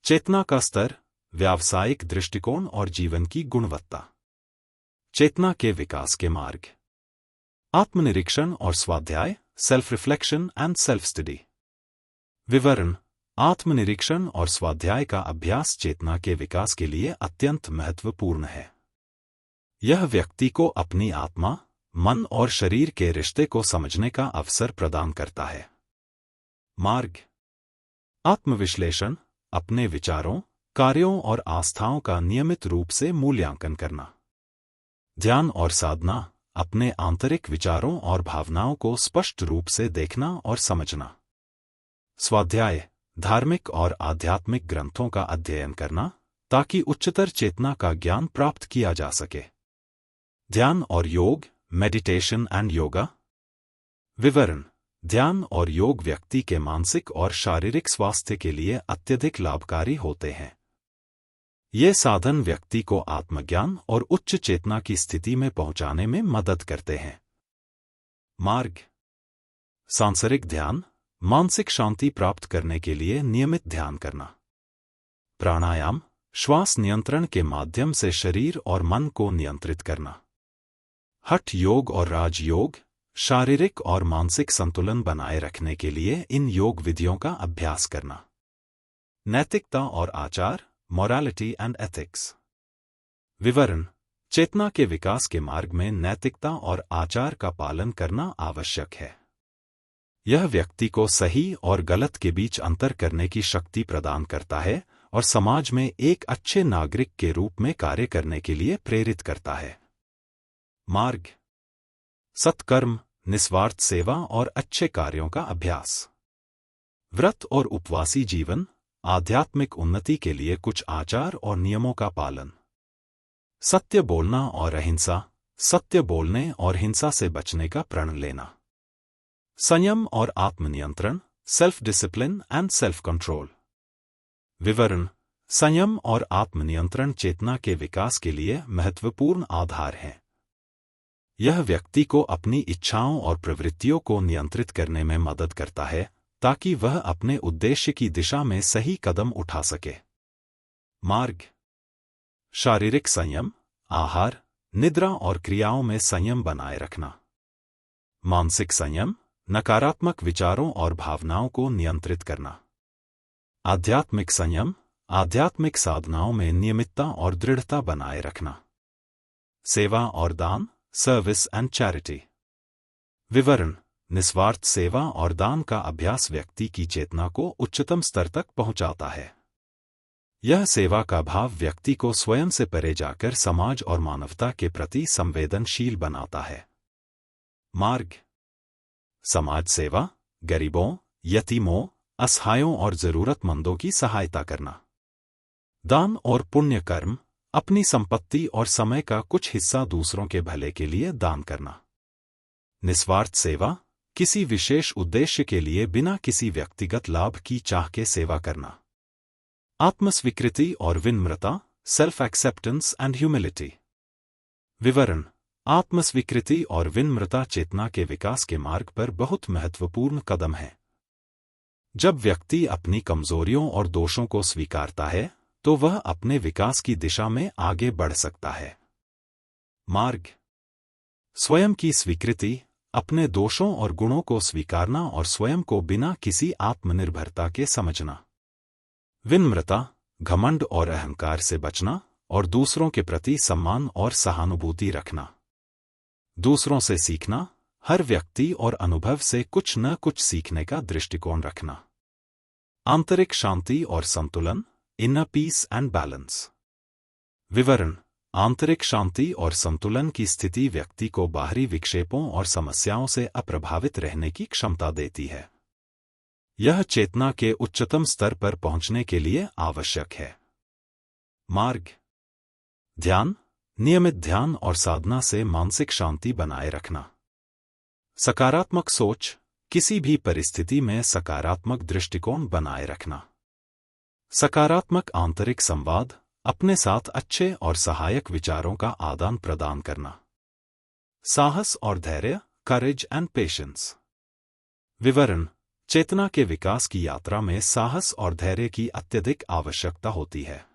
चेतना का स्तर, व्यावसायिक दृष्टिकोण और जीवन की गुणवत्ता। चेतना के विकास के मार्ग। आत्मनिरीक्षण और स्वाध्याय, self reflection and self study. विवरण। आत्मनिरीक्षण और स्वाध्याय का अभ्यास चेतना के विकास के लिए अत्यंत महत्वपूर्ण है। यह व्यक्ति को अपनी आत्मा, मन और शरीर के रिश्ते को समझने का अवसर प्रदान करता है। मार्ग। आत्मविश्लेषण, अपने विचारों, कार्यों और आस्थाओं का नियमित रूप से मूल्यांकन करना। ध्यान और साधना, अपने आंतरिक विचारों और भावनाओं को स्पष्ट रूप से देखना और समझना। स्वाध्याय, धार्मिक और आध्यात्मिक ग्रंथों का अध्ययन करना ताकि उच्चतर चेतना का ज्ञान प्राप्त किया जा सके। ध्यान और योग, मेडिटेशन एंड योगा। विवरण। ध्यान और योग व्यक्ति के मानसिक और शारीरिक स्वास्थ्य के लिए अत्यधिक लाभकारी होते हैं। ये साधन व्यक्ति को आत्मज्ञान और उच्च चेतना की स्थिति में पहुंचाने में मदद करते हैं। मार्ग। सांसारिक ध्यान, मानसिक शांति प्राप्त करने के लिए नियमित ध्यान करना। प्राणायाम, श्वास नियंत्रण के माध्यम से शरीर और मन को नियंत्रित करना। हठ योग और राज योग, शारीरिक और मानसिक संतुलन बनाए रखने के लिए इन योग विधियों का अभ्यास करना। नैतिकता और आचार, मोरालिटी एंड एथिक्स। विवरण। चेतना के विकास के मार्ग में नैतिकता और आचार का पालन करना आवश्यक है। यह व्यक्ति को सही और गलत के बीच अंतर करने की शक्ति प्रदान करता है और समाज में एक अच्छे नागरिक के रूप में कार्य करने के लिए प्रेरित करता है। मार्ग। सत्कर्म, निस्वार्थ सेवा और अच्छे कार्यों का अभ्यास। व्रत और उपवासी जीवन, आध्यात्मिक उन्नति के लिए कुछ आचार और नियमों का पालन। सत्य बोलना और अहिंसा, सत्य बोलने और हिंसा से बचने का प्रण लेना। संयम और आत्मनियंत्रण, self discipline and self control. विवरण। संयम और आत्मनियंत्रण चेतना के विकास के लिए महत्वपूर्ण आधार हैं। यह व्यक्ति को अपनी इच्छाओं और प्रवृत्तियों को नियंत्रित करने में मदद करता है ताकि वह अपने उद्देश्य की दिशा में सही कदम उठा सके। मार्ग। शारीरिक संयम, आहार, निद्रा और क्रियाओं में संयम बनाए रखना। मानसिक संयम, नकारात्मक विचारों और भावनाओं को नियंत्रित करना। आध्यात्मिक संयम, आध्यात्मिक साधनाओं में नियमितता और दृढ़ता बनाए रखना। सेवा और दान, सर्विस एंड चैरिटी। विवरण। निस्वार्थ सेवा और दान का अभ्यास व्यक्ति की चेतना को उच्चतम स्तर तक पहुंचाता है। यह सेवा का भाव व्यक्ति को स्वयं से परे जाकर समाज और मानवता के प्रति संवेदनशील बनाता है। मार्ग। समाज सेवा, गरीबों, यतीमों, असहायों और जरूरतमंदों की सहायता करना। दान और पुण्य कर्म, अपनी संपत्ति और समय का कुछ हिस्सा दूसरों के भले के लिए दान करना। निस्वार्थ सेवा, किसी विशेष उद्देश्य के लिए बिना किसी व्यक्तिगत लाभ की चाह के सेवा करना। आत्मस्वीकृति और विनम्रता, सेल्फ एक्सेप्टेंस एंड ह्यूमिलिटी। विवरण। आत्मस्वीकृति और विनम्रता चेतना के विकास के मार्ग पर बहुत महत्वपूर्ण कदम है। जब व्यक्ति अपनी कमजोरियों और दोषों को स्वीकारता है तो वह अपने विकास की दिशा में आगे बढ़ सकता है। मार्ग। स्वयं की स्वीकृति, अपने दोषों और गुणों को स्वीकारना और स्वयं को बिना किसी आत्मनिर्भरता के समझना। विनम्रता, घमंड और अहंकार से बचना और दूसरों के प्रति सम्मान और सहानुभूति रखना। दूसरों से सीखना, हर व्यक्ति और अनुभव से कुछ न कुछ सीखने का दृष्टिकोण रखना। आंतरिक शांति और संतुलन, इनर पीस एंड बैलेंस। विवरण। आंतरिक शांति और संतुलन की स्थिति व्यक्ति को बाहरी विक्षेपों और समस्याओं से अप्रभावित रहने की क्षमता देती है। यह चेतना के उच्चतम स्तर पर पहुंचने के लिए आवश्यक है। मार्ग। ध्यान, नियमित ध्यान और साधना से मानसिक शांति बनाए रखना। सकारात्मक सोच, किसी भी परिस्थिति में सकारात्मक दृष्टिकोण बनाए रखना। सकारात्मक आंतरिक संवाद, अपने साथ अच्छे और सहायक विचारों का आदान प्रदान करना। साहस और धैर्य, करेज एंड पेशेंस। विवरण। चेतना के विकास की यात्रा में साहस और धैर्य की अत्यधिक आवश्यकता होती है।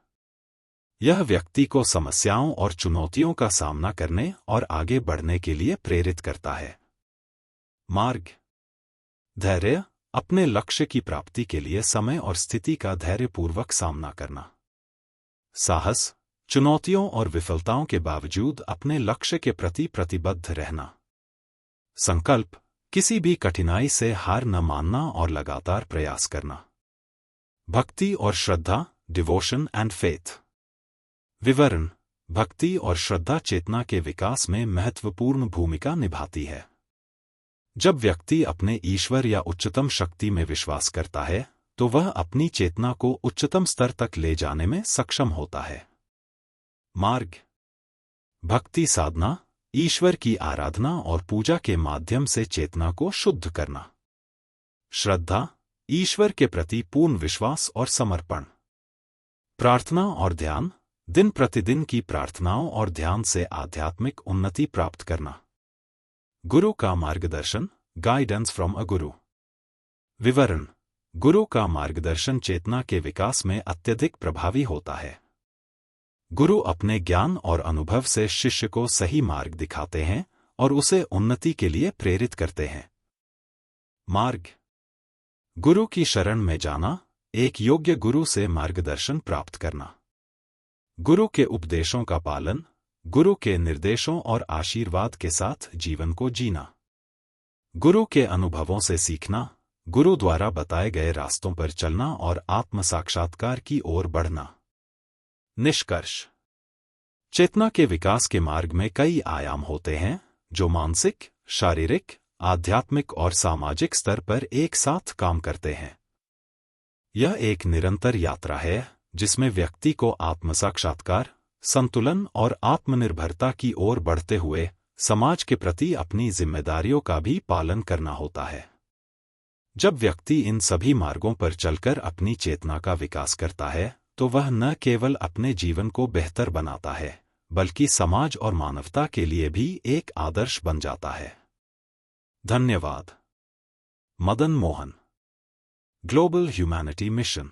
यह व्यक्ति को समस्याओं और चुनौतियों का सामना करने और आगे बढ़ने के लिए प्रेरित करता है। मार्ग। धैर्य, अपने लक्ष्य की प्राप्ति के लिए समय और स्थिति का धैर्यपूर्वक सामना करना। साहस, चुनौतियों और विफलताओं के बावजूद अपने लक्ष्य के प्रति प्रतिबद्ध रहना। संकल्प, किसी भी कठिनाई से हार न मानना और लगातार प्रयास करना। भक्ति और श्रद्धा, डिवोशन एंड फेथ। विवरण। भक्ति और श्रद्धा चेतना के विकास में महत्वपूर्ण भूमिका निभाती है। जब व्यक्ति अपने ईश्वर या उच्चतम शक्ति में विश्वास करता है, तो वह अपनी चेतना को उच्चतम स्तर तक ले जाने में सक्षम होता है। मार्ग। भक्ति साधना, ईश्वर की आराधना और पूजा के माध्यम से चेतना को शुद्ध करना। श्रद्धा, ईश्वर के प्रति पूर्ण विश्वास और समर्पण। प्रार्थना और ध्यान, दिन प्रतिदिन की प्रार्थनाओं और ध्यान से आध्यात्मिक उन्नति प्राप्त करना। गुरु का मार्गदर्शन, गाइडेंस फ्रॉम अ गुरु। विवरण। गुरु का मार्गदर्शन चेतना के विकास में अत्यधिक प्रभावी होता है। गुरु अपने ज्ञान और अनुभव से शिष्य को सही मार्ग दिखाते हैं और उसे उन्नति के लिए प्रेरित करते हैं। मार्ग। गुरु की शरण में जाना, एक योग्य गुरु से मार्गदर्शन प्राप्त करना। गुरु के उपदेशों का पालन, गुरु के निर्देशों और आशीर्वाद के साथ जीवन को जीना। गुरु के अनुभवों से सीखना, गुरु द्वारा बताए गए रास्तों पर चलना और आत्म साक्षात्कार की ओर बढ़ना। निष्कर्ष। चेतना के विकास के मार्ग में कई आयाम होते हैं, जो मानसिक, शारीरिक, आध्यात्मिक और सामाजिक स्तर पर एक साथ काम करते हैं। यह एक निरंतर यात्रा है, जिसमें व्यक्ति को आत्म साक्षात्कार, संतुलन और आत्मनिर्भरता की ओर बढ़ते हुए समाज के प्रति अपनी जिम्मेदारियों का भी पालन करना होता है। जब व्यक्ति इन सभी मार्गों पर चलकर अपनी चेतना का विकास करता है, तो वह न केवल अपने जीवन को बेहतर बनाता है, बल्कि समाज और मानवता के लिए भी एक आदर्श बन जाता है। धन्यवाद। Madan Mohan, global humanity mission.